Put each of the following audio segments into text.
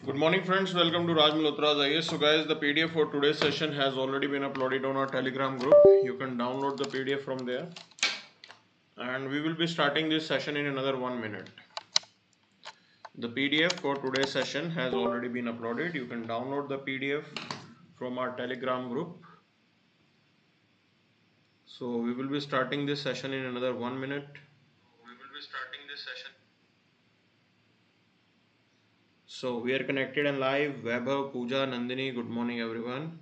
Good morning friends, welcome to Raj Malhotra IAS. So guys, the PDF for today's session has already been uploaded on our Telegram group. You can download the PDF from there. And we will be starting this session in another 1 minute. The PDF for today's session has already been uploaded. You can download the PDF from our Telegram group. So we will be starting this session in another 1 minute. So we are connected and live. Vaibhav, Pooja, Nandini, good morning everyone.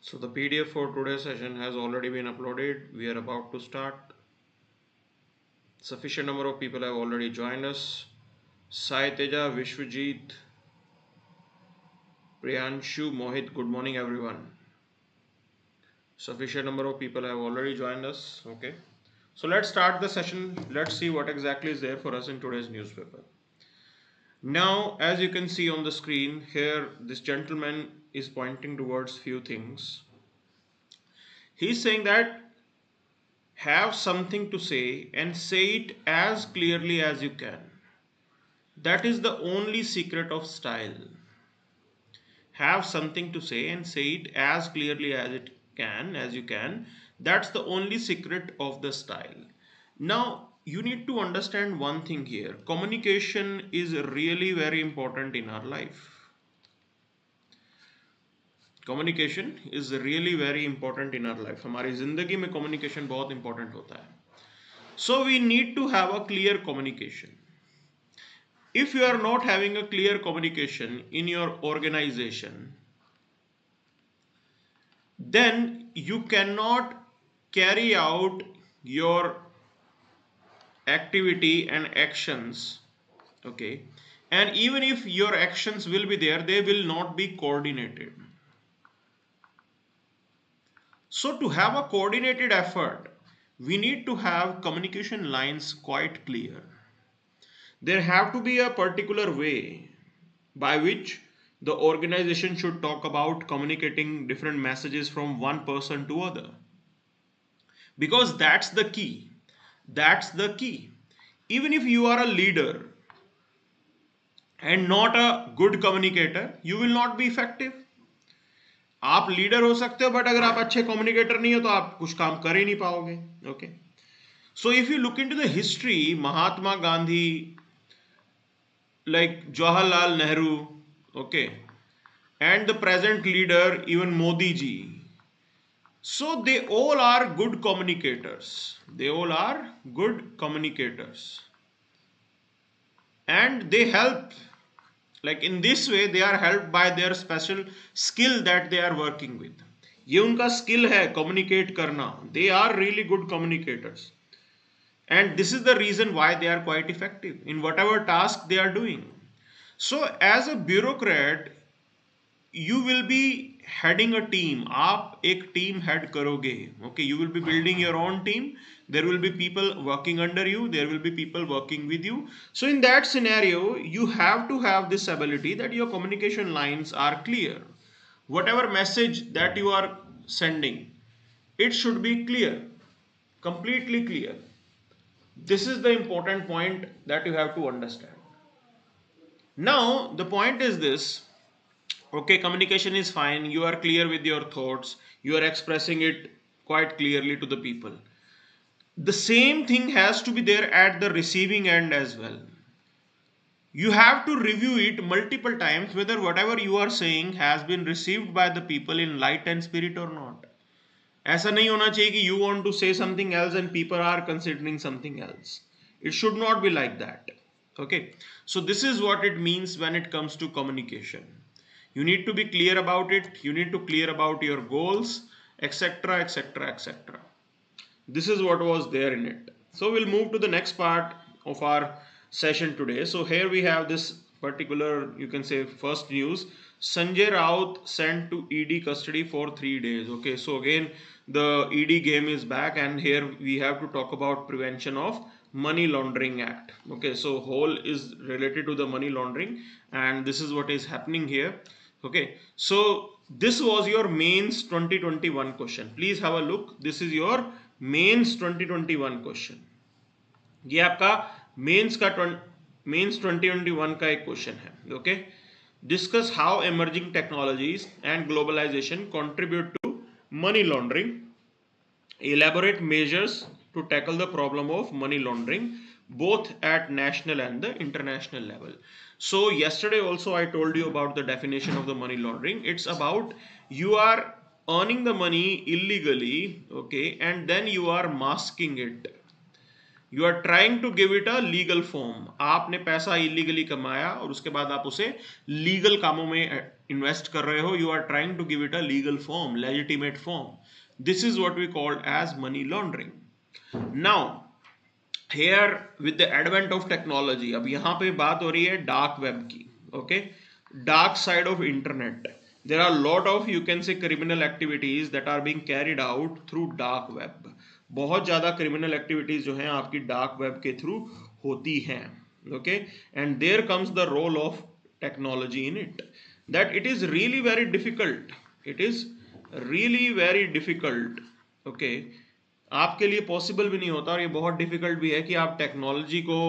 So the PDF for today's session has already been uploaded. We are about to start. Sufficient number of people have already joined us. Sai Teja, Vishwajit, Priyanshu, Mohit, good morning everyone. Sufficient number of people have already joined us. Okay. So let's start the session. Let's see what exactly is there for us in today's newspaper. Now, as you can see on the screen here, this gentleman is pointing towards few things. He's saying that have something to say and say it as clearly as you can. That is the only secret of style. Have something to say and say it as clearly as you can. That's the only secret of the style. Now, you need to understand one thing here. Communication is really very important in our life. Communication is really very important in our life. हमारी जिंदगी में communication बहुत important होता है. So we need to have a clear communication. If you are not having a clear communication in your organization, then you cannot carry out your activity and actions. Okay, and even if your actions will be there, they will not be coordinated. So to have a coordinated effort, we need to have communication lines quite clear. There have to be a particular way by which the organization should talk about communicating different messages from one person to other, because that's the key. Even if you are a leader and not a good communicator, you will not be effective. आप leader हो सकते हो, but अगर आप अच्छे communicator नहीं हो तो आप कुछ काम कर ही नहीं पाओगे. Okay, so if you look into the history, Mahatma Gandhi, like Jawaharlal Nehru, okay, and the present leader, even Modi ji. So they all are good communicators. And they help, like in this way, they are helped by their special skill that they are working with. ये उनका skill है communicate करना. They are really good communicators. And this is the reason why they are quite effective in whatever task they are doing. So as a bureaucrat, you will be heading a team. आप एक team head करोगे. Okay, you will be building your own team. There will be people working under you. There will be people working with you. So in that scenario, you have to have this ability that your communication lines are clear. Whatever message that you are sending, it should be clear, completely clear. This is the important point that you have to understand. Now, the point is this. Okay, communication is fine. You are clear with your thoughts. You are expressing it quite clearly to the people. The same thing has to be there at the receiving end as well. You have to review it multiple times whether whatever you are saying has been received by the people in light and spirit or not. ऐसा नहीं होना चाहिए कि you want to say something else and people are considering something else. It should not be like that. Okay, so this is what it means when it comes to communication. You need to be clear about it. You need to clear about your goals, etc, etc, etc. This is what was there in it. So we'll move to the next part of our session today. So here we have this particular, you can say, first news. Sanjay Raut sent to ED custody for 3 days. Okay, so again the ED game is back, and here we have to talk about prevention of Money Laundering Act. Okay, so whole is related to the money laundering, and this is what is happening here. Okay, so this was your mains 2021 question. Please have a look. This is your mains 2021 question. ये आपका mains 2021 का एक question है. Okay, discuss how emerging technologies and globalization contribute to money laundering. Elaborate measures to tackle the problem of money laundering both at national and the international level. So yesterday also I told you about the definition of the money laundering. It's about you are earning the money illegally, okay, and then you are masking it. You are trying to give it a legal form. आपने पैसा illegally कमाया और उसके बाद आप उसे legal कामों में इन्वेस्ट कर रहे हो. You are trying to give it a legal form, legitimate form. This is what we called as money laundering. Now here with the advent of technology, अब यहां पे बात हो रही है डार्क वेब की. Okay, dark side of internet. there are a lot of, you can say, criminal activities that are being carried out through dark web. बहुत ज़्यादा क्रिमिनल एक्टिविटीज जो हैं आपकी डार्क वेब के थ्रू होती हैं. Okay, and there comes the role of technology in it, that it is really very difficult. It is really very difficult. Okay, आपके लिए पॉसिबल भी नहीं होता और ये बहुत डिफिकल्ट भी है कि आप टेक्नोलॉजी को,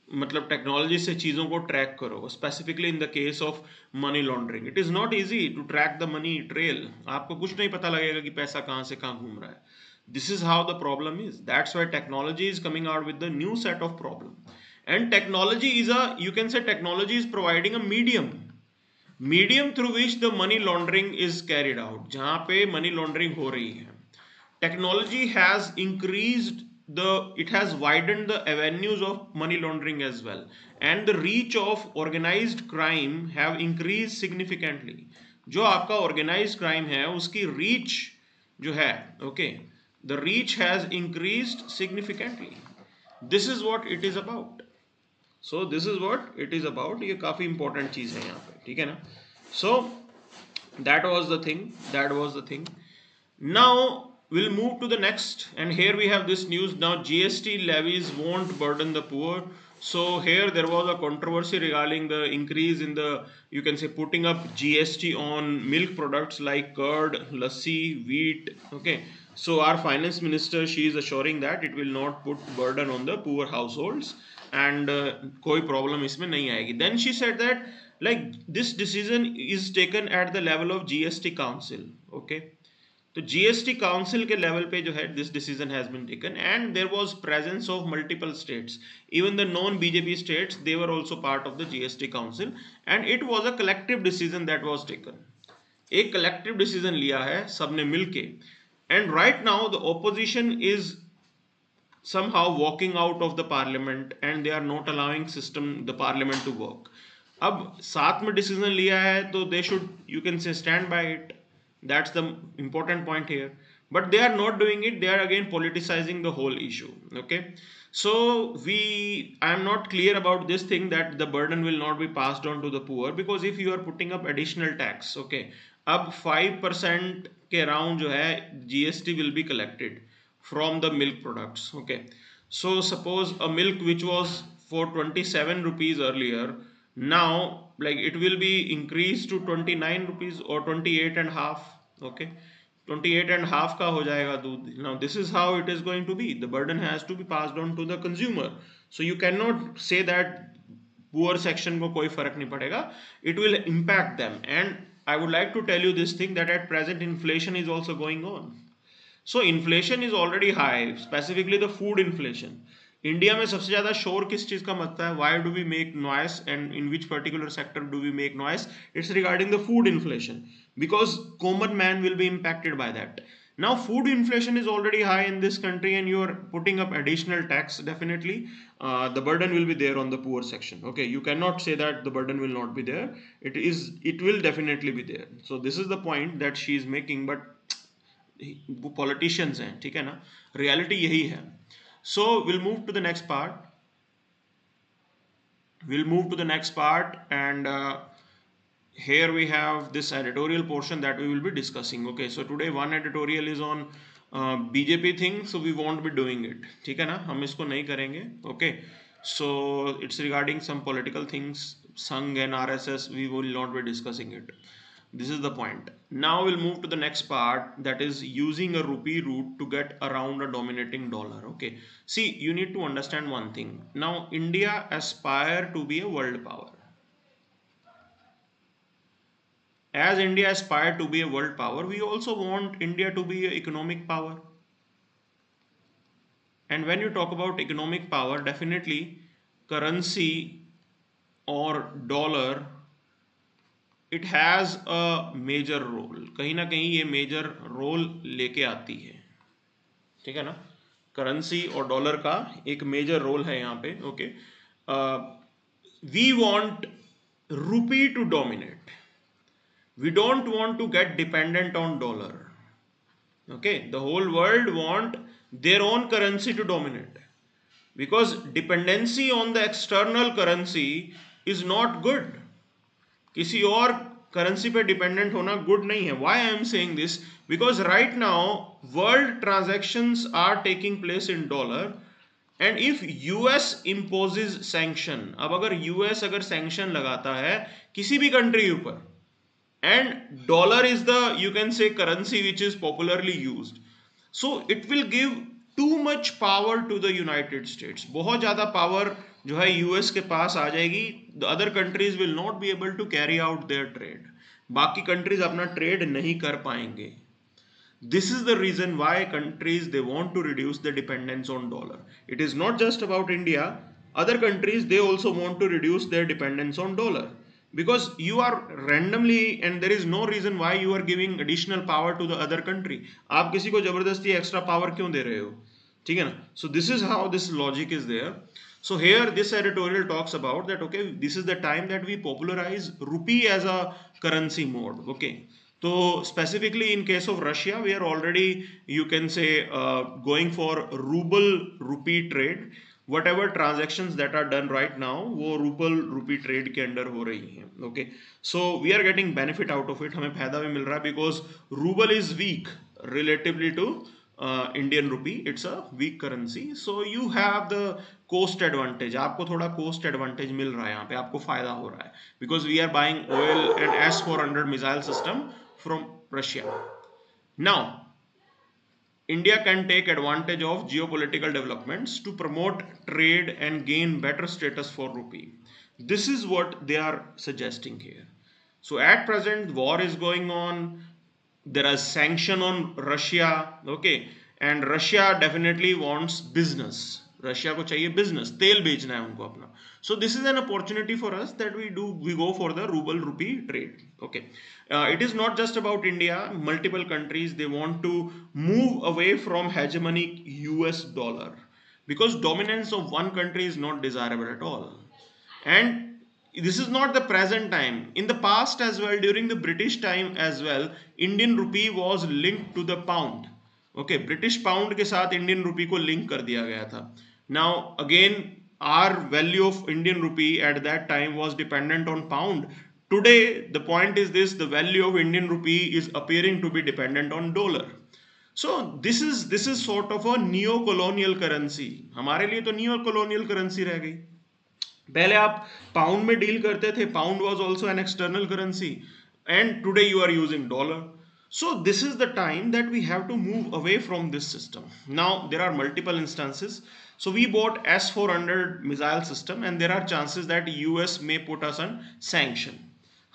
मतलब टेक्नोलॉजी से चीज़ों को ट्रैक करो. Specifically in the case of money laundering, it is not easy to track the money trail. आपको कुछ नहीं पता लगेगा कि पैसा कहाँ से कहाँ घूम रहा है. This is how the problem is. That's why technology is coming out with the new set of problem. And technology is a, you can से technology is providing a medium through which the money laundering is carried out. जहाँ पे money laundering हो रही है, technology has increased it has widened the avenues of money laundering as well, and the reach of organized crime have increased significantly. जो आपका organized crime है उसकी reach जो है, okay, the reach has increased significantly. This is what it is about. So this is what it is about. ये काफी important चीज है यहाँ पे, ठीक है ना. So that was the thing. Now we'll move to the next, and here we have this news. Now GST levies won't burden the poor. So here there was a controversy regarding the increase in the, you can say, putting up GST on milk products like curd, lassi, wheat. Okay, so our finance minister, she is assuring that it will not put burden on the poor households, and koi problem isme nahi aayegi. Then she said that, like, this decision is taken at the level of GST council. Okay, तो GST council के level पे जो है this decision has been taken, and there was presence of multiple states, even the non BJP states, they were also part of the GST council, and it was a collective decision that was taken. एक collective decision लिया है सबने मिलके, and right now the opposition is somehow walking out of the parliament and they are not allowing the parliament to work. अब साथ में decision लिया है तो they should, you can say, stand by it. That's the important point here. But they are not doing it. They are again politicizing the whole issue. Okay. So I am not clear about this thing that the burden will not be passed on to the poor, because if you are putting up additional tax, okay, अब 5% के around जो है GST will be collected from the milk products. Okay. So suppose a milk which was for 27 rupees earlier, now like it will be increased to 29 rupees or 28 and half. Okay, 28 and half का हो जाएगा दूध. Now this is how it is going to be. The burden has to be passed on to the consumer. So you cannot say that poor section को कोई फर्क नहीं पड़ेगा. It will impact them. And I would like to tell you this thing, that at present inflation is also going on. So inflation is already high, specifically the food inflation. India में सबसे ज्यादा शोर किस चीज का मचता है? Why do we make noise and in which particular sector do we make noise? It's regarding the food inflation, because common man will be impacted by that. Now food inflation is already high in this country and you are putting up additional tax. Definitely the burden will be there on the poor section. Okay, you cannot say that the burden will not be there. It will definitely be there. So this is the point that she is making, but वो politicians हैं, ठीक है ना, reality यही है. So we'll move to the next part. And here we have this editorial portion that we will be discussing. Okay, so today one editorial is on BJP thing, so we want be doing it, ठीक है ना, हम इसको नहीं करेंगे. Okay, so it's regarding some political things, Sangh and RSS, we will not be discussing it. This is the point. Now we'll move to the next part, that is using a rupee route to get around a dominating dollar. Okay. See, you need to understand one thing. Now, India aspire to be a world power. As India aspire to be a world power, we also want India to be an economic power. And when you talk about economic power, definitely currency or dollar, it has a major role. कहीं ना कहीं ये major role लेके आती है, ठीक है ना. करेंसी और डॉलर का एक मेजर रोल है यहाँ पे. Okay, we want rupee to dominate, we don't want to get dependent on dollar. Okay, the whole world want their own currency to dominate, because dependency on the external currency is not good. किसी और currency पे dependent होना good नहीं है. Why I am saying this? Because right now world transactions are taking place in dollar, and if US imposes sanction, अब अगर US अगर sanction लगाता है किसी भी कंट्री ऊपर, and dollar is the, you can say, currency which is popularly used, so it will give too much power to the United States. बहुत ज़्यादा पावर जो है यूएस के पास आ जाएगी. The other countries will not be able to carry out their trade, बाकी countries अपना ट्रेड नहीं कर पाएंगे. This is the reason why countries, they want to reduce the dependence on dollar. It is not just about India. Other countries, they also want to reduce their dependence on dollar, because you are randomly, and there is no reason why you are giving additional power to the other country. आप किसी को जबरदस्ती extra power क्यों दे रहे हो, ठीक है ना. So this is how this logic is there. So here this editorial talks about that, okay, this is the time that we popularize rupee as a currency mode. Okay, so specifically in case of Russia, we are already, you can say, going for ruble rupee trade. whatever transactions that are done right now, वो rouble rupee trade के under हो रही हैं. Okay, so we are getting benefit out of it, हमें फायदा भी मिल रहा है, because rouble is weak relatively to Indian rupee, it's a weak currency. So you have the cost advantage, आपको थोड़ा कोस्ट एडवांटेज मिल रहा है यहाँ पे, आपको फायदा हो रहा है, because we are buying oil and S-400 missile system from Russia. Now India can take advantage of geopolitical developments to promote trade and gain better status for rupee. This is what they are suggesting here. So at present war is going on, there is sanction on Russia, okay, and Russia definitely wants business. Russia को चाहिए business, तेल बेचना है उनको अपना. So this is an opportunity for us that we go for the rouble rupee trade. Okay, it is not just about India. Multiple countries, they want to move away from hegemonic US dollar, because dominance of one country is not desirable at all. And this is not the present time. In the past as well, during the British time as well, Indian rupee was linked to the pound. Okay, British pound के साथ Indian rupee को link कर दिया गया था. Now again, our value of Indian rupee at that time was dependent on pound. Today the point is this: the value of Indian rupee is appearing to be dependent on dollar. So this is sort of a neo-colonial currency. हमारे लिए तो neo-colonial currency रह गई. पहले आप pound में deal करते थे, pound was also an external currency, and today you are using dollar. So this is the time that we have to move away from this system. Now there are multiple instances. So we bought S-400 missile system, and there are chances that US may put us on sanction.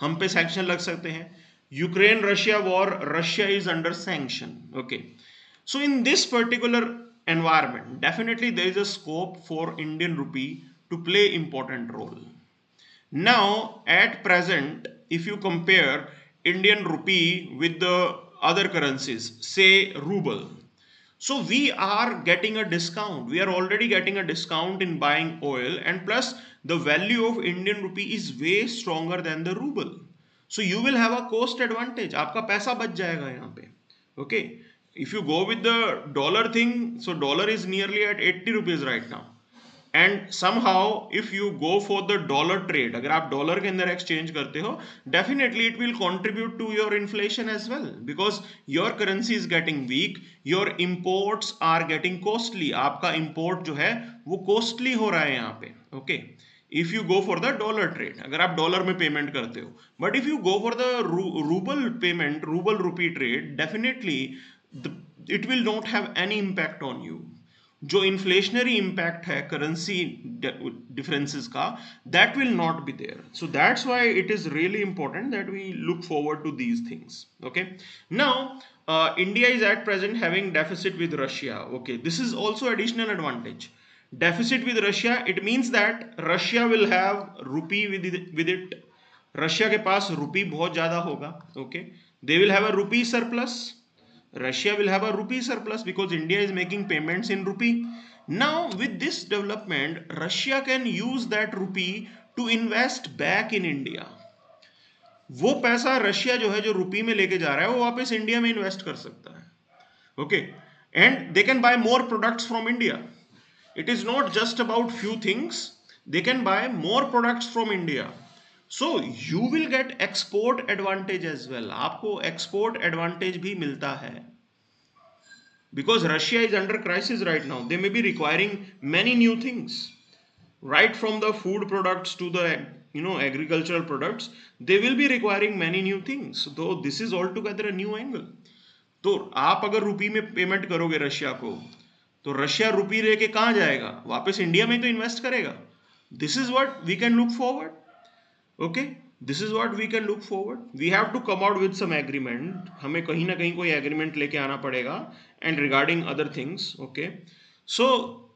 हम पे sanction लग सकते हैं. Ukraine Russia war, Russia is under sanction. Okay, so in this particular environment, definitely there is a scope for Indian rupee to play important role. Now at present, if you compare Indian rupee with the other currencies, say ruble, so we are getting a discount. We are already getting a discount in buying oil, and plus the value of Indian rupee is way stronger than the ruble. So you will have a cost advantage. आपका पैसा बच जाएगा यहाँ पे. Okay, if you go with the dollar thing, so dollar is nearly at 80 rupees right now. And somehow if you go for the dollar trade, अगर आप dollar के अंदर एक्सचेंज करते हो, definitely it will contribute to your inflation as well, because your currency is getting weak, your imports are getting costly, आपका import जो है वो कॉस्टली हो रहा है यहाँ पे, okay. If you go for the dollar trade, अगर आप डॉलर में पेमेंट करते हो, but if you go for the rouble payment, rouble rupee trade, definitely it will not have any impact on you. जो इन्फ्लेशनरी इम्पैक्ट है currency differences का, that will not be there. So that's why it is really important that we look forward to these things, okay. Now India is at present having deficit with Russia, okay, this is also additional advantage. Deficit with Russia, it means that Russia will have rupee with it, Russia के पास रूपी बहुत ज्यादा होगा, okay, they will have a रूपी surplus, Russia will have a rupee surplus because India is making payments in rupee. Now with this development, Russia can use that rupee to invest back in India. वो पैसा Russia जो है जो रूपी में लेके जा रहा है वो वापस इंडिया में इन्वेस्ट कर सकता है, okay, and they can buy more products from India. It is not just about few things, they can buy more products from India, so you will get export advantage as well, आपको export advantage भी मिलता है, because Russia is under crisis right now. They may be requiring many new things, right from the food products to the agricultural products. They will be requiring many new things, though this is altogether a new angle. तो आप अगर रुपी में payment करोगे Russia को, तो Russia रुपी लेके कहाँ जाएगा, वापस इंडिया में तो इन्वेस्ट करेगा। This is what we can look forward, okay, this is what we can look forward. We have to come out with some agreement, हमें कहीं ना कहीं कोई एग्रीमेंट लेके आना पड़ेगा, and regarding other things, okay. So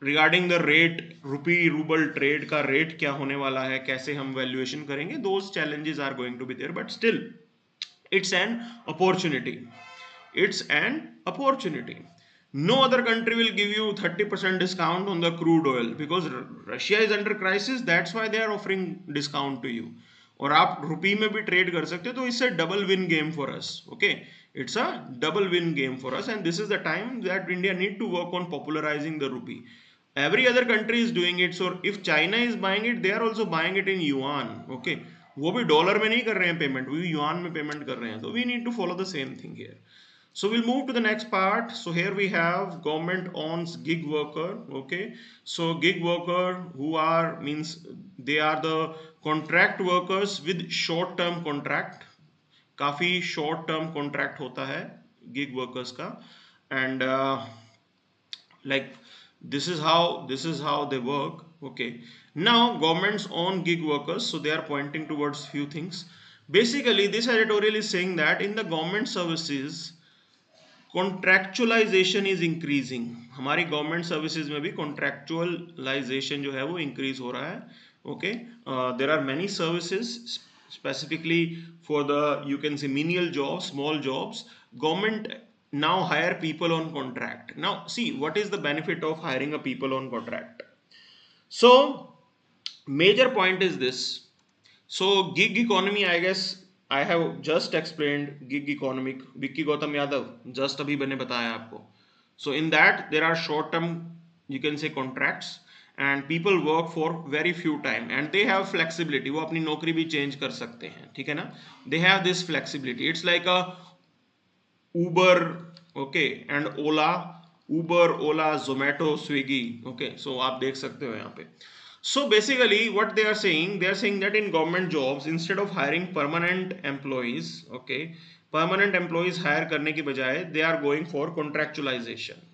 regarding the rate, rupee rouble trade का rate क्या होने वाला है, कैसे हम वैल्यूएशन करेंगे, those challenges are going to be there, but still it's an opportunity, it's an opportunity. No other country will give you 30% discount on the crude oil because Russia is under crisis, that's why they are offering discount to you. और आप रुपी में भी trade कर सकते हो, तो इससे double win game for us, okay, it's a double win game for us, and this is the time that India need to work on popularising the rupee. Every other country is doing it, so if China is buying it, they are also buying it in yuan, okay. वो भी dollar में नहीं कर रहे हैं payment, वो भी yuan में पेमेंट कर रहे हैं, तो we need to follow the same thing here. So we'll move to the next part. So here we have government owns gig worker, okay. So gig worker who are, means they are the contract workers with short term contract, काफी short term contract होता है gig workers का, and like this is how they work, okay. Now governments own gig workers, so they are pointing towards few things. Basically this editorial is saying that in the government services contractualisation is increasing, हमारी government services में भी कॉन्ट्रैक्चुअलाइजेशन जो है वो increase हो रहा है, okay. There are many services specifically for the, you can say menial jobs, small jobs. Government now hire people on contract. Now see what is the benefit of hiring a people on contract. So major point is this. So gig economy, I guess I have just explained gig economic. Vicky Gautam Yadav just अभी मैंने बताया आपको. So in that there are short term, you can say, contracts, and people work for very few time and they have flexibility. वो अपनी नौकरी भी change कर सकते हैं, ठीक है ना. They have this flexibility. It's like a Uber, okay, and Ola. Uber, Ola, Zomato, Swiggy, okay. So आप देख सकते हो यहाँ पे. So basically what they are saying that in government jobs, instead of hiring permanent employees, okay, permanent employees hire करने की बजाय they are going for contractualization.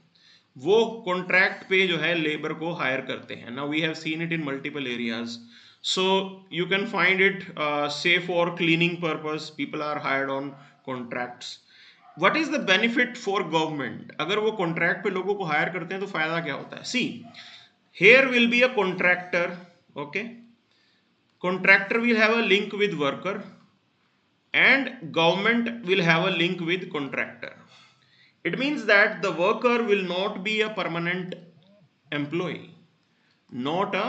वो contract पे जो है labor को hire करते हैं. Now we have seen it in multiple areas. So you can find it say for cleaning purpose, people are hired on contracts. What is the benefit for government? अगर वो contract पे लोगों को hire करते हैं तो फायदा क्या होता है? See, here will be a contractor, okay. Contractor will have a link with worker and government will have a link with contractor. It means that the worker will not be a permanent employee, not a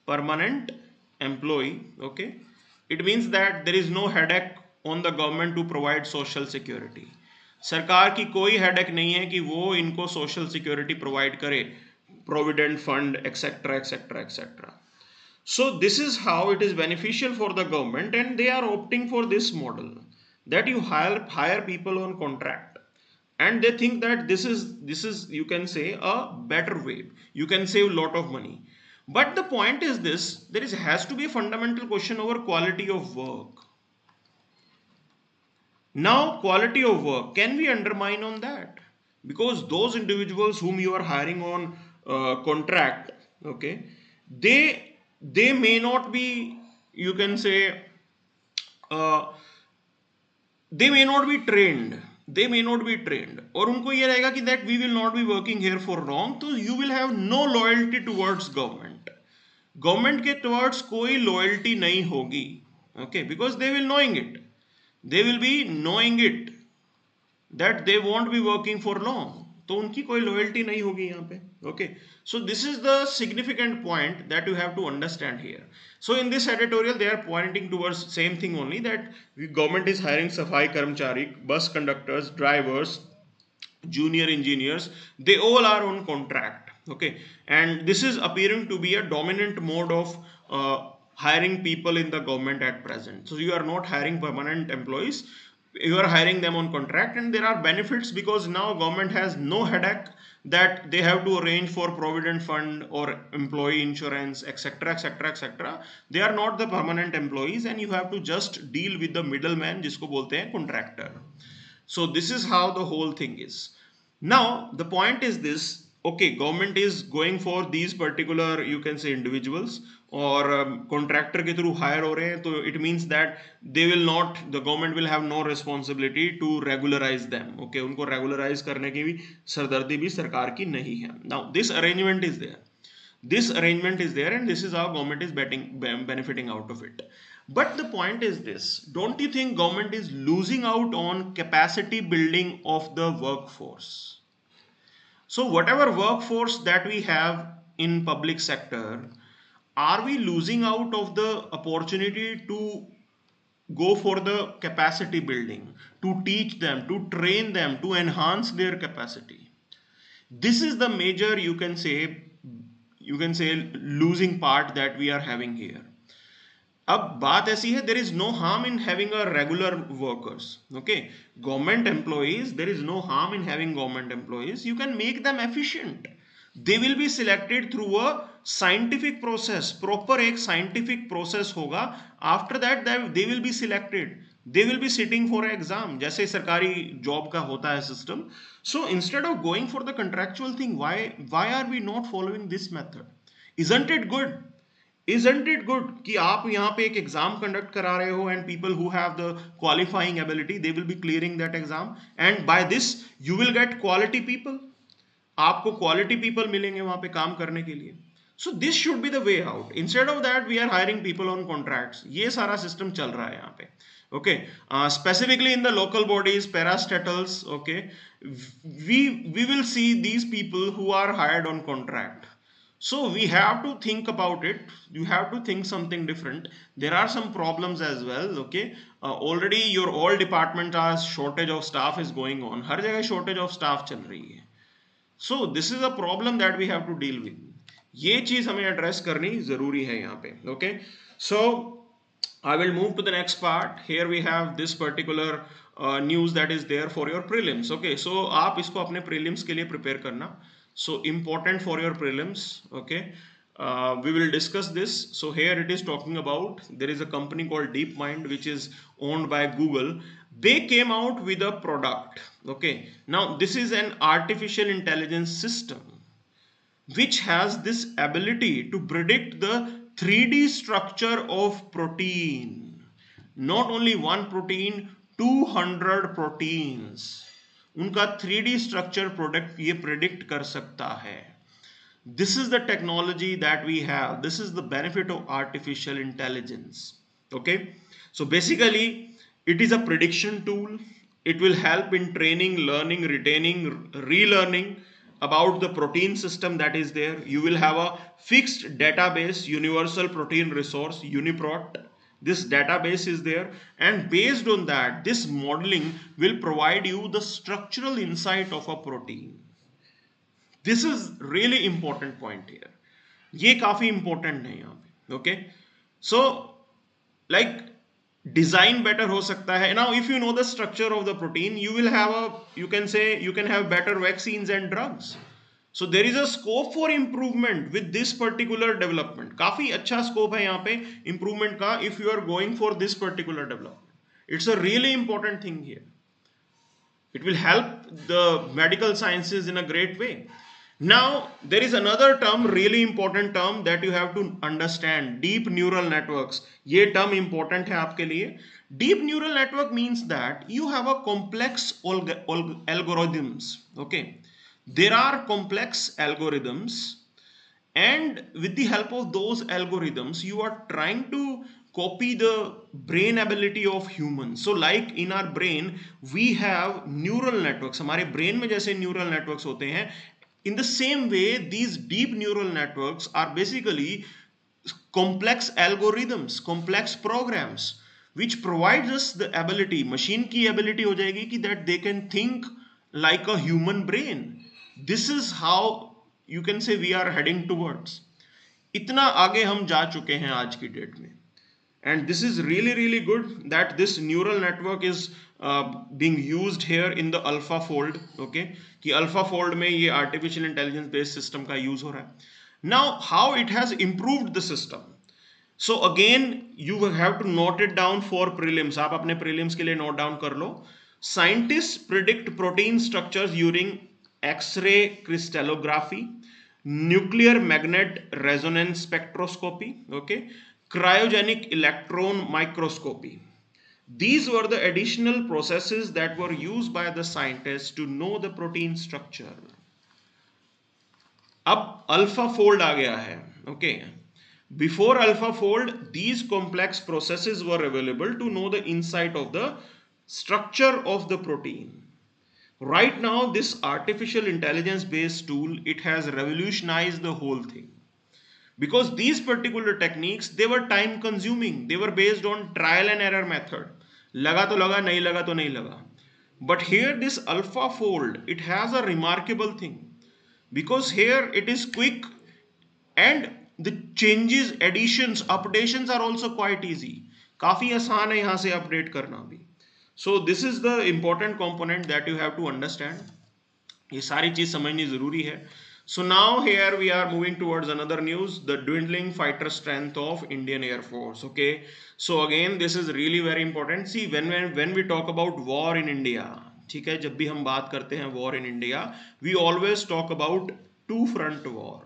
permanent employee, okay. It means that there is no headache on the government to provide social security. सरकार की कोई headache नहीं है कि वो इनको social security provide करे. provident fund, etc., etc., etc. So this is how it is beneficial for the government, and they are opting for this model that you hire people on contract, and they think that this is you can say a better way. You can save a lot of money. But the point is this: has to be a fundamental question over quality of work. Now, quality of work, can we undermine on that? Because those individuals whom you are hiring on contract, okay, they may not be, you can say, uh, they may not be trained. They may not be trained. और उनको ये रहेगा कि that we will not be working here for long, तो you will have no loyalty towards government. Government के towards कोई loyalty नहीं होगी, okay, because they will knowing it, they will be knowing it that they won't be working for long, तो उनकी कोई loyalty नहीं होगी यहाँ पे, okay. So this is the significant point that you have to understand here. So in this editorial they are pointing towards same thing only, that government is hiring safai karmachari, bus conductors, drivers, junior engineers, they all are on contract, okay, and this is appearing to be a dominant mode of hiring people in the government at present. So you are not hiring permanent employees, you are hiring them on contract, and there are benefits because now government has no headache that they have to arrange for provident fund or employee insurance, etc., etc., etc. They are not the permanent employees, and you have to just deal with the middleman जिसको बोलते हैं contractor. So this is how the whole thing is. Now the point is this: okay, government is going for these particular, you can say, individuals, or contractor के through hire हो रहे हैं, तो it means that they will not, the government will have no responsibility to regularize them. Okay, उनको regularize करने की भी सरदर्दी भी सरकार की नहीं है. Now this arrangement is there. This arrangement is there, and this is how government is benefiting out of it. But the point is this: don't you think government is losing out on capacity building of the workforce? So whatever workforce that we have in public sector, are we losing out of the opportunity to go for the capacity building, to teach them, to train them, to enhance their capacity? This is the major, you can say losing part that we are having here. अब बात ऐसी है, there is no harm in having a regular workers, okay, government employees, there is no harm in having government employees. You can make them efficient. They will be selected through a scientific process, proper एक scientific process होगा. After that they will be selected, they will be sitting for an exam, जैसे सरकारी job का होता है system. So instead of going for the contractual thing, why are we not following this method? Isn't it good? Isn't it good कि आप यहाँ पे एक एग्जाम कंडक्ट करा रहे हो, and people who have the qualifying ability, they will be clearing that exam, and by this you will get quality people. आपको quality people मिलेंगे वहाँ पे काम करने के लिए. So this should be the way out. Instead of that we are hiring people on contracts. ये सारा system चल रहा है यहाँ पे. Okay, specifically in the local bodies, parastatals, okay, we will see these people who are hired on contract. So we have to think about it. You have to think something different. There are some problems as well, okay. Already your all department are shortage of staff is going on. हर जगह shortage of staff चल रही है. So this is a problem that we have to deal with. ये चीज हमें address करनी जरूरी है यहाँ पे, okay. So I will move to the next part. Here we have this particular news that is there for your prelims, okay. So आप इसको अपने prelims के लिए prepare करना. So important for your prelims, okay. We will discuss this. So here it is talking about, there is a company called Deepmind which is owned by Google. They came out with a product, okay. Now this is an artificial intelligence system which has this ability to predict the 3D structure of protein. Not only one protein, 200 proteins. उनका 3D structure product ये predict कर सकता है. This is the technology that we have. This is the benefit of artificial intelligence, okay. So basically it is a prediction tool. It will help in training, learning, retaining, relearning about the protein system that is there. You will have a fixed database, universal protein resource, UniProt. This database is there, and based on that, this modeling will provide you the structural insight of a protein. This is really important point here, ये काफी important है यहाँ पे. Okay, so like design better हो सकता है. Now if you know the structure of the protein, you will have a, you can से you can have better vaccines and drugs. So there is a scope for improvement with this particular development. काफी अच्छा scope है यहाँ पे improvement का, if you are going for this particular development. It's a really important thing here. It will help the medical sciences in a great way. Now, there is another term, really important term that you have to understand. Deep neural networks. ये term important है आपके लिए. Deep neural network means that you have a complex algorithms. Okay. There are complex algorithms, and with the help of those algorithms you are trying to copy the brain ability of humans. So like in our brain we have neural networks. हमारे brain में जैसे neural networks होते हैं, in the same way these deep neural networks are basically complex algorithms, complex programs which provides us the ability, machine की ability हो जाएगी कि that they can think like a human brain. This is how you can say we are heading towards. इतना आगे हम जा चुके हैं आज की डेट में. And this is really really good that this neural network is being used here in the AlphaFold. Okay, कि AlphaFold में ये artificial intelligence based system का use हो रहा है. Now how it has improved the system. So again you have to note it down for prelims. आप अपने prelims के लिए note down कर लो. Scientists predict protein structures using X-ray crystallography, nuclear magnet resonance spectroscopy, okay, cryogenic electron microscopy. These were the additional processes that were used by the scientists to know the protein structure. अब AlphaFold आ गया है. Okay, before AlphaFold these complex processes were available to know the insight of the structure of the protein. Right now this artificial intelligence based tool, it has revolutionized the whole thing, because these particular techniques, they were time consuming, they were based on trial and error method. लगा तो लगा, नहीं लगा तो नहीं लगा. But here this AlphaFold, it has a remarkable thing, because here it is quick and the changes, additions, updations are also quite easy. काफी आसान है यहाँ से अपडेट करना भी. So this is the important component that you have to understand. ये सारी चीज समझनी जरूरी है. So now here we are moving towards another news, the dwindling fighter strength of Indian Air Force. Okay, so again this is really very important. See, when we talk about war in India, ठीक है, जब भी हम बात करते हैं war in India, we always talk about two front war.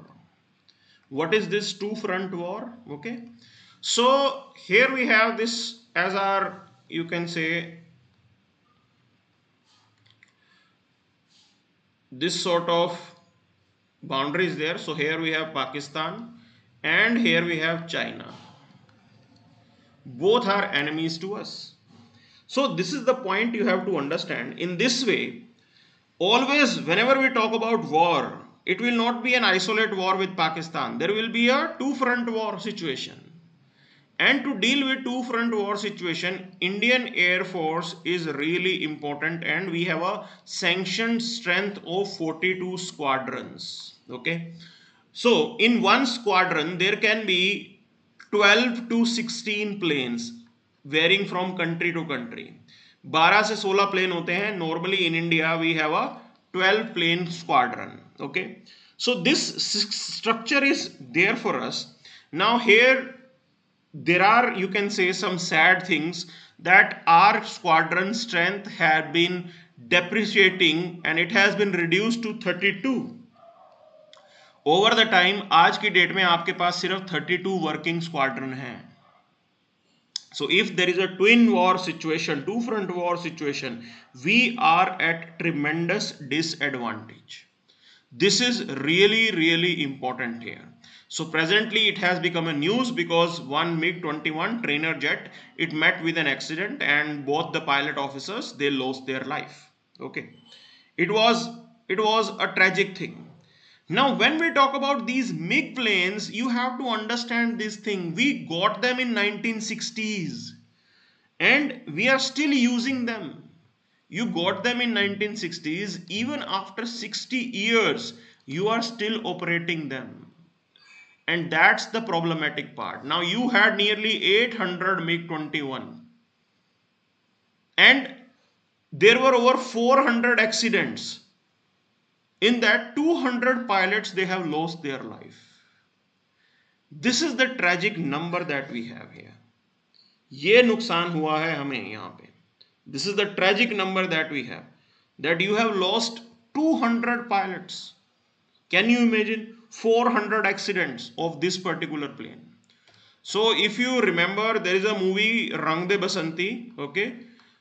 What is this two front war? Okay, so here we have this as our, you can say, this sort of boundaries there. So here we have Pakistan and here we have China. Both are enemies to us. So this is the point you have to understand. In this way, always whenever we talk about war, it will not be an isolate war with Pakistan. There will be a two front war situation. And to deal with two front war situation, Indian Air Force is really important, and we have a sanctioned strength of 42 squadrons. Okay, so in one squadron there can be 12 to 16 planes varying from country to country. 12 से 16 plane होते हैं. Normally in India we have a 12 plane squadron. Okay, so this structure is there for us. Now here there are, you can say, some sad things, that our squadron strength had been depreciating and it has been reduced to 32 over the time. आज की date में आपके पास सिर्फ 32 working squadron हैं. So if there is a twin war situation, two front war situation, we are at tremendous disadvantage. This is really really important here. So presently it has become a news because one MiG-21 trainer jet, it met with an accident and both the pilot officers, they lost their life. Okay, it was a tragic thing. Now when we talk about these MiG planes, you have to understand this thing. We got them in 1960s and we are still using them. You got them in 1960s. Even after 60 years you are still operating them, and that's the problematic part. Now you had nearly 800 MiG-21, and there were over 400 accidents. In that, 200 pilots, they have lost their life. This is the tragic number that we have here. ये नुकसान हुआ है हमें यहाँ पे. This is the tragic number that we have, that you have lost 200 pilots. Can you imagine 400 accidents of this particular plane? So if you remember, there is a movie Rang De Basanti, okay?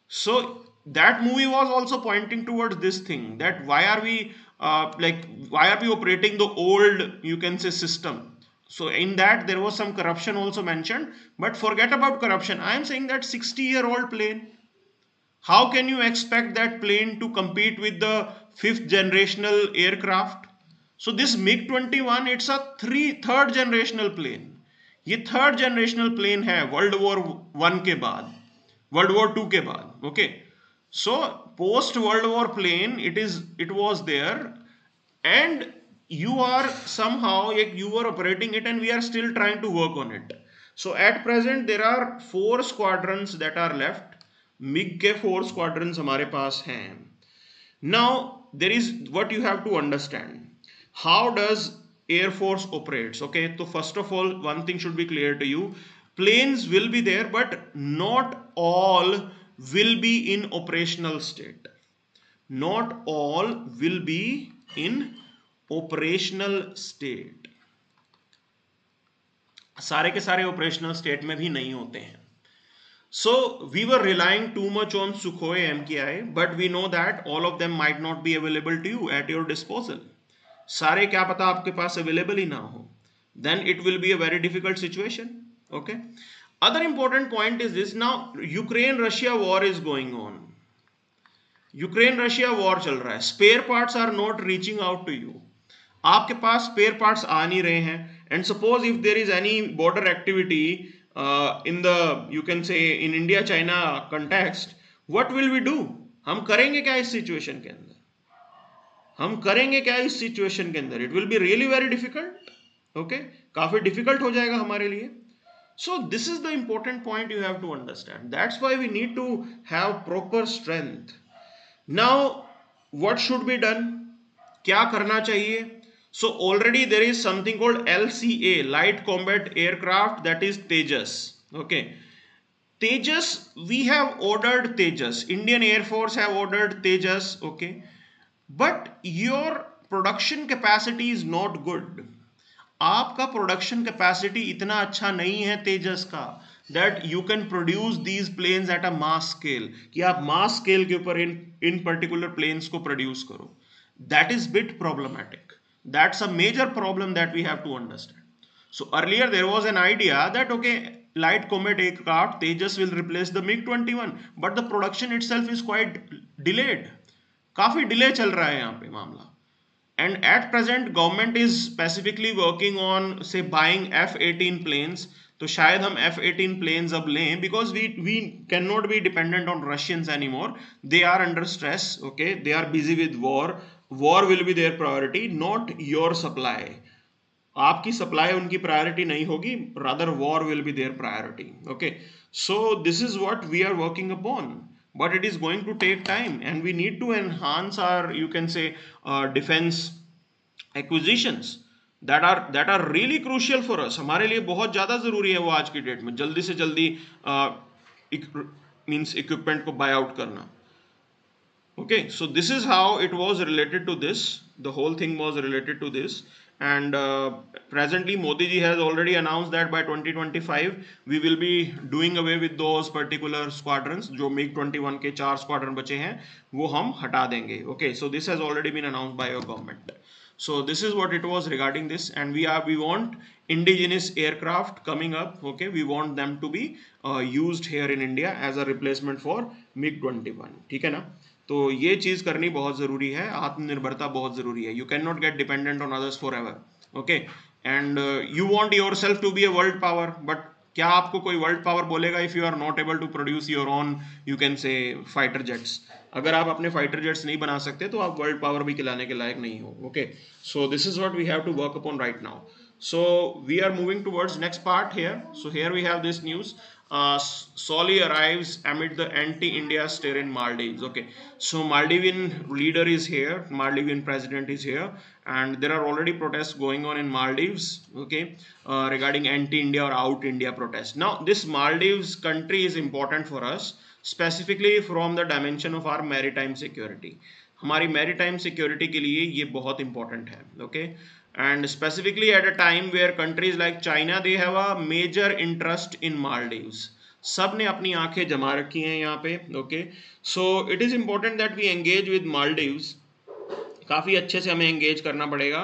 So that movie was also pointing towards this thing, that why are we operating the old, you can say, system. So in that there was some corruption also mentioned, but forget about corruption. I am saying that 60-year-old plane, how can you expect that plane to compete with the 5th generational aircraft? So this MiG-21, it's a third generational plane. ये third generational plane है world war 1 के बाद, world war 2 के बाद. Okay, so post world war plane it was there, and you are somehow, you are operating it, and we are still trying to work on it. So at present there are 4 squadrons that are left. MiG के 4 squadrons हमारे पास हैं. Now there is what you have to understand. How does Air Force operates? Okay, so first of all, one thing should be clear to you. Planes will be there, but not all will be in operational state. Not all will be in operational state. सारे के सारे operational state में भी नहीं होते हैं. So we were relying too much on Sukhoi MKI, but we know that all of them might not be available to you at your disposal. सारे क्या पता आपके पास अवेलेबल ही ना हो, then it will be a very difficult situation. Okay, other important point is this. Now Ukraine Russia war is going on. Ukraine Russia war चल रहा है. Spare parts are not reaching out to you. आपके पास spare parts आ नहीं रहे हैं, and suppose if there is any border activity in the, you can say, in India China context, what will we do? हम करेंगे क्या इस situation के अंदर? हम करेंगे क्या इस सिचुएशन के अंदर? It will be really very difficult. Okay, काफी डिफिकल्ट हो जाएगा हमारे लिए. So this is the important point you have to understand. That's why we need to have proper strength. Now what should be done? क्या करना चाहिए? So already there is something called LCA, light combat aircraft, that is Tejas. Okay, Tejas, we have ordered Tejas. Indian Air Force have ordered Tejas. Okay, but your production capacity is not good. आपका production capacity इतना अच्छा नहीं है तेजस का, that you can produce these planes at a mass scale, कि आप mass scale के ऊपर in particular planes को produce करो. That is bit problematic. That's a major problem that we have to understand. So earlier there was an idea that okay, light combat aircraft Tejas will replace the MiG-21, but the production itself is quite delayed. काफी delay चल रहा है यहाँ पे मामला. And at present government is specifically working on say buying F-18 planes. तो शायद हम F-18 प्लेन्स अब लें, because we can not be dependent on Russians any more. They are under stress. Okay, they are busy with war. War will be their priority, not your supply. आपकी supply उनकी priority नहीं होगी, rather war will be their priority. Okay, so this is what we are working upon. But it is going to take time, and we need to enhance our, you can say, defense acquisitions that are really crucial for us. हमारे लिए बहुत ज़्यादा ज़रूरी है वो आज की date में जल्दी से जल्दी means equipment को buy out करना. Okay, so this is how it was related to this. The whole thing was related to this. And presently Modi ji has already announced that by 2025 we will be doing away with those particular squadrons. जो MiG-21 के 4 squadron बचे हैं वो हम हटा देंगे. Okay, so this has already been announced by your government. So this is what it was regarding this, and we want indigenous aircraft coming up. Okay, we want them to be used here in India as a replacement for MiG-21. ठीक है ना? तो ये चीज करनी बहुत जरूरी है. आत्मनिर्भरता बहुत जरूरी है. You can not get dependent on others for ever. Okay, and you want yourself to be a world power, but क्या आपको कोई वर्ल्ड पावर बोलेगा if you are not able to produce your own, you can say, fighter jets? अगर आप अपने fighter jets नहीं बना सकते तो आप वर्ल्ड पावर भी खिलाने के लायक नहीं हो. Okay, so this is what we have to work upon right now. So we are moving towards next part here. So here we have this news. Soli arrives amid the anti-India stir in Maldives. Okay, so Maldivian leader is here, Maldivian president is here, and there are already protests going on in Maldives. Okay, regarding anti-India or out India protest. Now this Maldives country is important for us, specifically from the dimension of our maritime security. हमारी maritime security के लिए ये बहुत important है. Okay, and specifically at a time where countries like China, they have a major interest in Maldives. सब ने अपनी आंखें जमा रखी हैं यहाँ पे. Okay, so it is important that we engage with Maldives. काफ़ी अच्छे से हमें एंगेज करना पड़ेगा.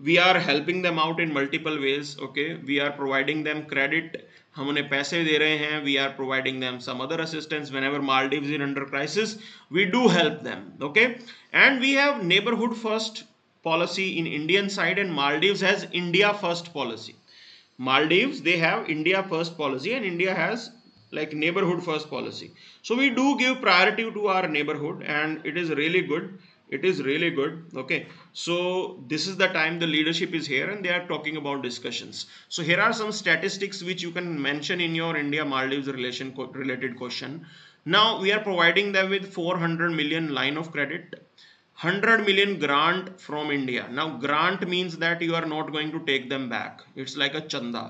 We are helping them out in multiple ways. Okay, we are providing them credit, हम उन्हें पैसे दे रहे हैं. We are providing them some other assistance whenever Maldives in under crisis, we do help them. Okay, and we have neighbourhood first policy in Indian side, and Maldives has India first policy. Maldives, they have India first policy, and India has like neighborhood first policy. So we do give priority to our neighborhood, and it is really good. It is really good. Okay, so this is the time the leadership is here and they are talking about discussions. So here are some statistics which you can mention in your India Maldives related question. Now we are providing them with 400 million line of credit, 100 million grant from India. Now grant means that you are not going to take them back. It's like a chanda.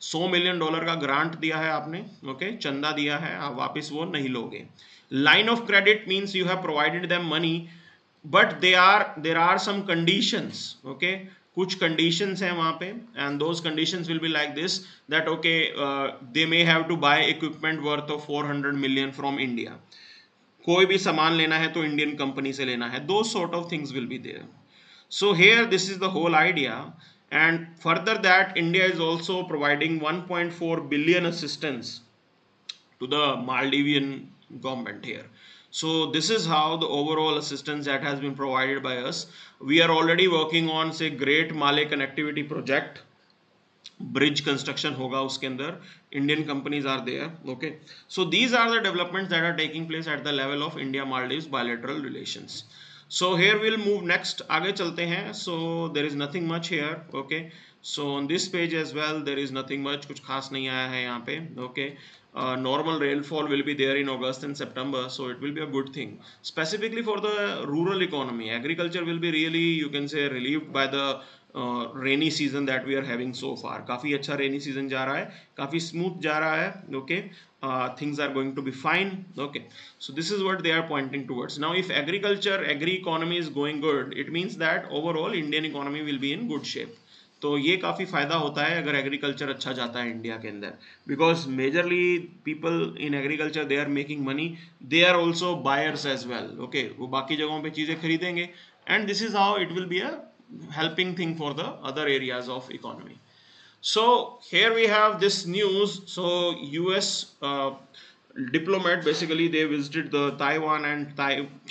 $100 million का grant दिया है आपने. Okay, चंदा दिया है, आप वापस वो नहीं लोगे. Line of credit means you have provided them money, but there are some conditions. Okay, कुछ कंडीशंस हैं वहां पे, and those conditions will be like this, that okay they may have to buy equipment worth of 400 million from India. कोई भी सामान लेना है तो इंडियन कंपनी से लेना है. दो sort of things will be there. So here this is the whole idea, and further that India is also providing 1.4 billion assistance to the Maldivian government here. So this is how the overall assistance that has been provided by us. We are already working on, say, Great Malay Connectivity Project. Bridge construction होगा उसके अंदर, Indian companies are there. Okay, so these are the developments that are taking place at the level of India Maldives bilateral relations. So here will move next, आगे चलते हैं. So there is nothing much here. Okay, so on this page as well there is nothing much, कुछ खास नहीं आया है यहाँ पे. Okay, normal rainfall will be there in August and September, so it will be a good thing. Specifically for the rural economy, agriculture will be really, you can say, relieved by the rainy season that we are having so far. काफ़ी अच्छा rainy season जा रहा है, काफ़ी smooth जा रहा है. Okay, things are going to be fine. Okay, so this is what they are pointing towards. Now if agriculture, agri economy is going good, it means that overall Indian economy will be in good shape. तो ये काफ़ी फ़ायदा होता है अगर agriculture अच्छा जाता है इंडिया के अंदर, because majorly people in agriculture they are making money, they are also buyers as well. Okay, वो बाकी जगहों पे चीज़ें खरीदेंगे, and this is how it will be a helping thing for the other areas of economy. So here we have this news. So US diplomat, basically they visited the Taiwan, and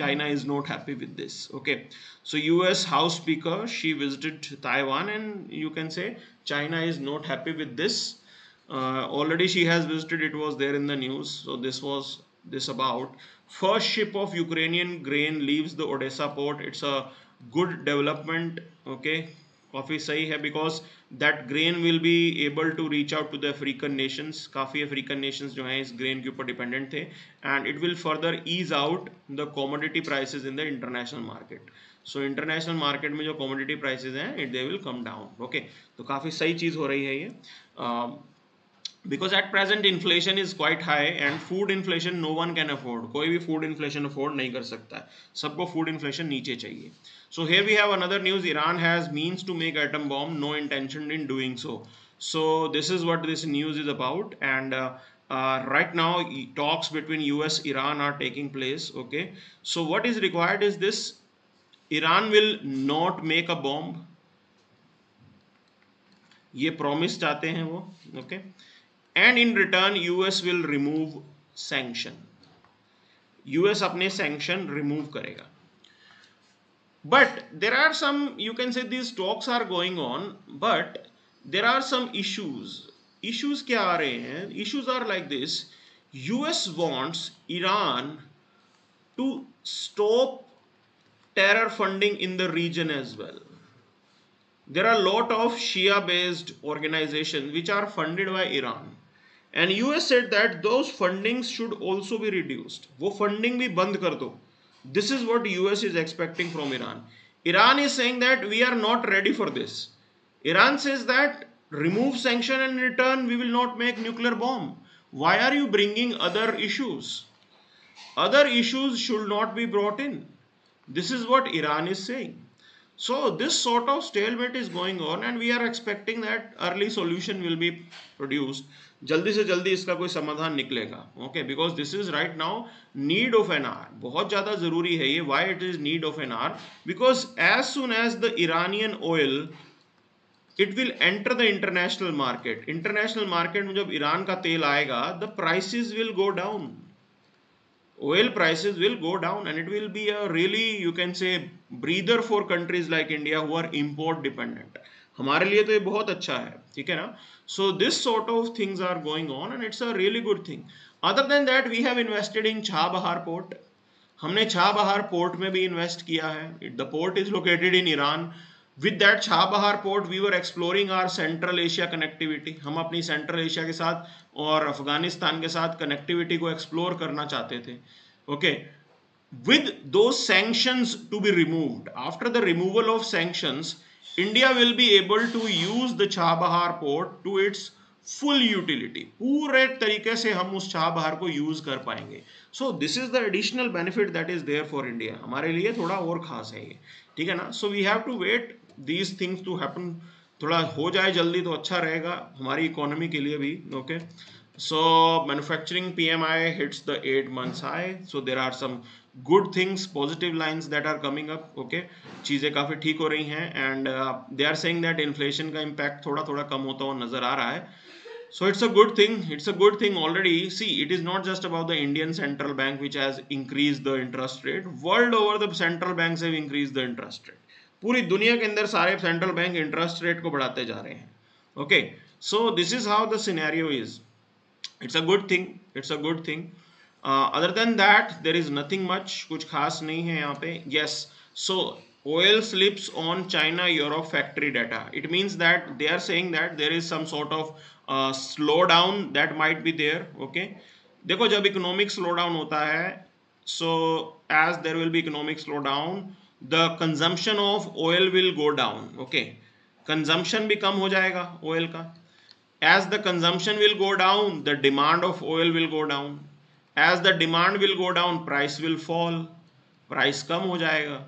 China is not happy with this. Okay, so US House Speaker, she visited Taiwan, and you can say China is not happy with this. Already she has visited, it was there in the news. So this was this about first ship of Ukrainian grain leaves the Odessa port. It's a good development. Okay, काफ़ी सही है, because that grain will be able to reach out to the African nations. काफ़ी African Nations जो हैं इस grain के ऊपर dependent थे, and it will further ease out the commodity prices in the international market. So international market में जो commodity prices हैं, they will come down. Okay, तो काफ़ी सही चीज़ हो रही है ये, because at present inflation is quite high, and food inflation no one can afford. कोई भी food inflation afford नहीं कर सकता है, सबको food inflation नीचे चाहिए. So here we have another news. Iran has means to make atom bomb, no intention in doing so. So this is what this news is about, and right now talks between US Iran are taking place. Okay, so what is required is this: Iran will not make a bomb. ये promise चाहते हैं वो. Okay, and in return US will remove sanction. US अपने sanction remove करेगा. But there are some, you can say, these talks are going on, but there are some issues. issues क्या आ रहे हैं? Issues are like this. US wants Iran to stop terror funding in the region as well. There are a lot of Shia based organizations which are funded by Iran, and US said that those fundings should also be reduced. वो funding भी बंद कर दो. This is what US is expecting from Iran. Iran is saying that we are not ready for this. Iran says that remove sanction and in return we will not make nuclear bomb. Why are you bringing other issues? Other issues should not be brought in. This is what Iran is saying. So this sort of stalemate is going on and we are expecting that early solution will be produced. जल्दी से जल्दी इसका कोई समाधान निकलेगा. Okay, because this is right now need of an hour. बहुत ज़्यादा ज़रूरी है ये. Why it is need of an hour? Because as soon as the Iranian oil it will enter the international market. International market में जब Iran का तेल आएगा, the prices will go down. Oil prices will go down and it will be a really, you can say, breather for countries like India who are import dependent. हमारे लिए तो ये बहुत अच्छा है, ठीक है ना? So this sort of things are going on and it's a really good thing. Other than that, we have invested in Chabahar port. हमने Chabahar port में भी invest किया है. The port is located in Iran. With that Chabahar port, we were exploring our Central Asia connectivity. हम अपनी Central Asia के साथ और अफगानिस्तान के साथ connectivity को explore करना चाहते थे. Okay. With those sanctions to be removed, after the removal of sanctions, India will be able to use the Chabahar port to its full utility. पूरे तरीके से हम उस Chabahar को use कर पाएंगे. So this is the additional benefit that is there for India. हमारे लिए थोड़ा और खास है ये, ठीक है ना? So we have to wait these things to happen. थोड़ा हो जाए जल्दी तो अच्छा रहेगा हमारी इकोनॉमी के लिए भी. Okay. So manufacturing PMI hits the 8 months high. So there are some good things, positive lines that are coming up. Okay, चीजें काफी ठीक हो रही हैं and they are saying that inflation का impact थोड़ा थोड़ा कम होता हुआ नजर आ रहा है. So it's a good thing. It's a good thing already. See, it is not just about the Indian central bank which has increased the interest rate. World over the central banks have increased the interest rate. पूरी दुनिया के अंदर सारे central bank interest rate को बढ़ाते जा रहे हैं. Okay, so this is how the scenario is. It's a good thing. It's a good thing. Other than that, there is nothing much. कुछ खास नहीं है यहाँ पे. Yes. So oil slips on China Europe factory data. It means that they are saying that there is some sort of slowdown that might be there. Okay. देखो जब economic slowdown होता है, so as there will be economic slowdown, the consumption of oil will go down. Okay. Consumption भी कम हो जाएगा oil का. As the consumption will go down, the demand of oil will go down. As the demand will go down, price will fall. Price कम हो जाएगा.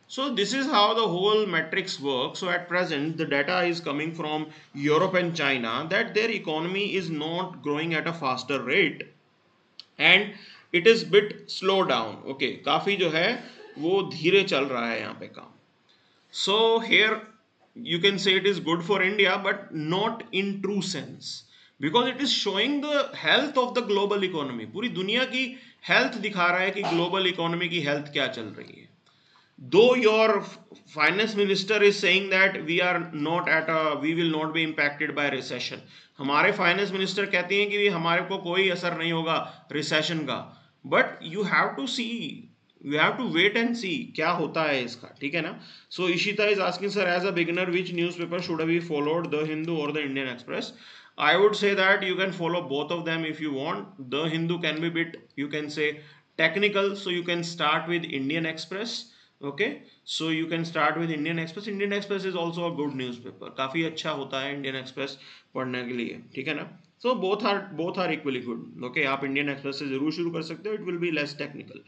So this is how the whole metrics work. So at present, the data is coming from Europe and China that their economy is not growing at a faster rate, and it is bit slow down. Okay, काफी जो है वो धीरे चल रहा है यहाँ पे काम. So here you can say it is good for India, but not in true sense, because it is showing the health of the global economy. पूरी दुनिया की health दिखा रहा है कि global economy की health क्या चल रही है. Though your finance minister is saying that we will not be impacted by recession. हमारे finance minister कहते हैं कि हमारे को कोई असर नहीं होगा recession का. But you have to see, you have to wait and see क्या होता है इसका, ठीक है ना? So Ishita is asking, sir, as a beginner, which newspaper should have followed, The Hindu or the Indian Express? I would say that you can follow both of them if you want. The Hindu can be bit, you can say, technical, so you can start with Indian Express. Okay, so you can start with Indian Express. Indian Express is also a good newspaper. काफी अच्छा होता है Indian Express पढ़ने के लिए, ठीक है ना? So both are equally good. Okay, आप Indian Express से जरूर शुरू कर सकते हो. It will be less technical.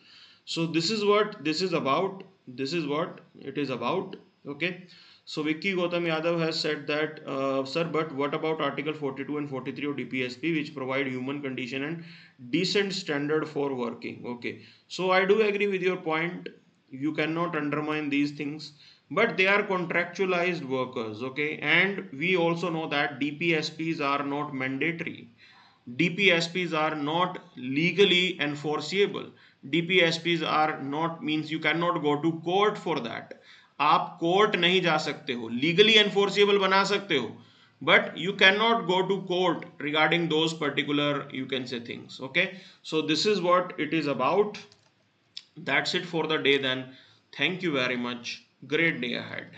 So this is what this is about. This is what it is about. Okay. So Vicky Gautam Yadav has said that, sir, but what about Article 42 and 43 of DPSP, which provide human condition and decent standard for working? Okay. So I do agree with your point. You cannot undermine these things, but they are contractualized workers. Okay. And we also know that DPSPs are not mandatory. DPSPs are not legally enforceable. DPSPs are not, means you cannot go to court for that. आप court नहीं जा सकते हो. Legally enforceable बना सकते हो, but you cannot go to court regarding those particular, you can say, things. Okay, so this is what it is about. That's it for the day then. Thank you very much. Great day ahead.